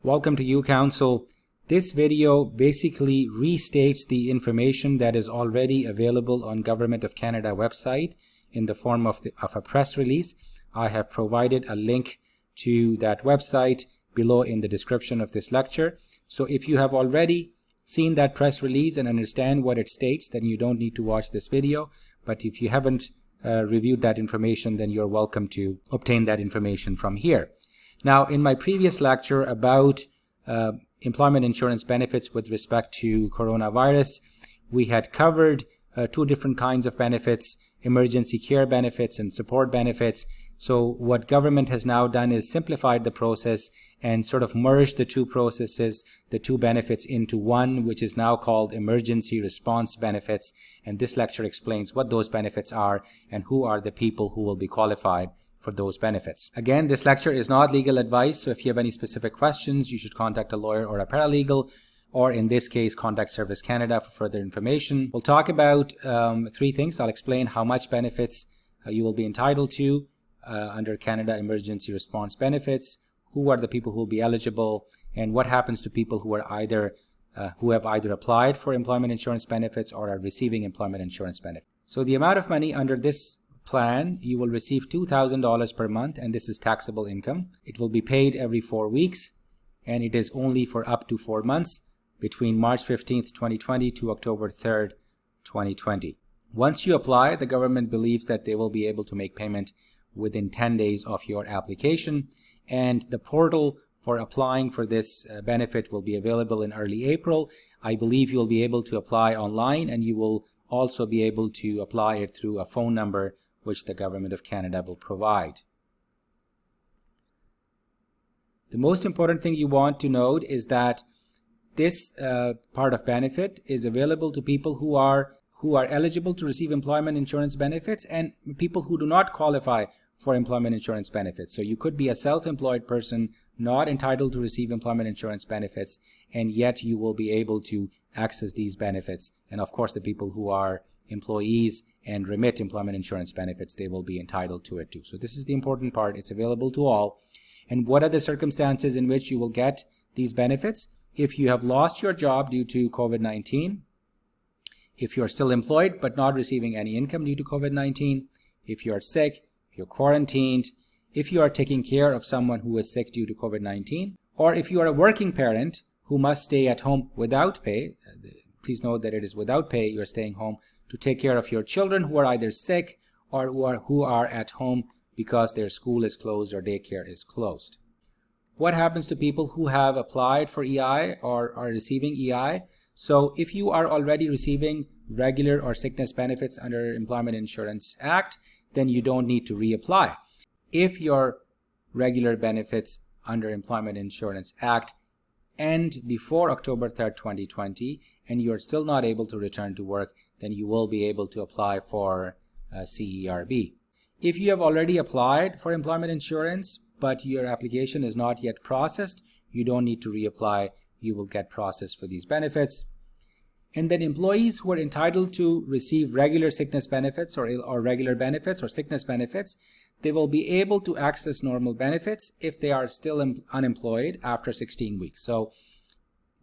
Welcome to UCounsel. This video basically restates the information that is already available on Government of Canada website in the form of a press release. I have provided a link to that website below in the description of this lecture. So if you have already seen that press release and understand what it states, then you don't need to watch this video. But if you haven't reviewed that information, then you're welcome to obtain that information from here. Now, in my previous lecture about employment insurance benefits with respect to coronavirus, we had covered two different kinds of benefits: emergency care benefits and support benefits. So what government has now done is simplified the process and sort of merged the two processes, the two benefits, into one, which is now called emergency response benefits. And this lecture explains what those benefits are and who are the people who will be qualified for those benefits. Again, this lecture is not legal advice, so if you have any specific questions, you should contact a lawyer or a paralegal, or in this case, contact Service Canada for further information. We'll talk about three things. I'll explain how much benefits you will be entitled to under Canada Emergency Response Benefits, who are the people who will be eligible, and what happens to people who are who have either applied for employment insurance benefits or are receiving employment insurance benefits. So the amount of money under this plan, you will receive $2,000 per month, and this is taxable income. It will be paid every 4 weeks, and it is only for up to 4 months between March 15th, 2020 to October 3rd, 2020. Once you apply, the government believes that they will be able to make payment within 10 days of your application, and the portal for applying for this benefit will be available in early April. I believe you'll be able to apply online, and you will also be able to apply it through a phone number which the Government of Canada will provide. The most important thing you want to note is that this part of benefit is available to people who are eligible to receive employment insurance benefits and people who do not qualify for employment insurance benefits. So you could be a self-employed person not entitled to receive employment insurance benefits, and yet you will be able to access these benefits. And of course, the people who are employees and remit employment insurance benefits, they will be entitled to it too. So this is the important part. It's available to all. And what are the circumstances in which you will get these benefits? If you have lost your job due to COVID-19, if you're still employed but not receiving any income due to COVID-19, if you're sick, if you're quarantined, if you are taking care of someone who is sick due to COVID-19, or if you are a working parent who must stay at home without pay. Please note that it is without pay. You're staying home to take care of your children who are either sick or who are at home because their school is closed or daycare is closed. What happens to people who have applied for EI or are receiving EI? So if you are already receiving regular or sickness benefits under Employment Insurance Act, then you don't need to reapply. If your regular benefits under Employment Insurance Act end before October 3rd, 2020, and you are still not able to return to work, then you will be able to apply for CERB. If you have already applied for employment insurance, but your application is not yet processed, you don't need to reapply. You will get processed for these benefits. And then employees who are entitled to receive regular sickness benefits or regular benefits or sickness benefits, they will be able to access normal benefits if they are still unemployed after 16 weeks. So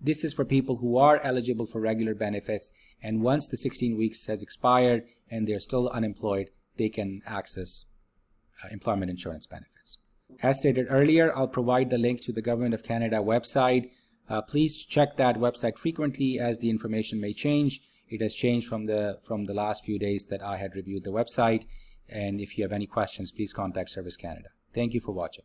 this is for people who are eligible for regular benefits, and once the 16 weeks has expired and they're still unemployed, they can access employment insurance benefits. As stated earlier, I'll provide the link to the Government of Canada website. Please check that website frequently as the information may change. It has changed from the last few days that I had reviewed the website. And if you have any questions, please contact Service Canada. Thank you for watching.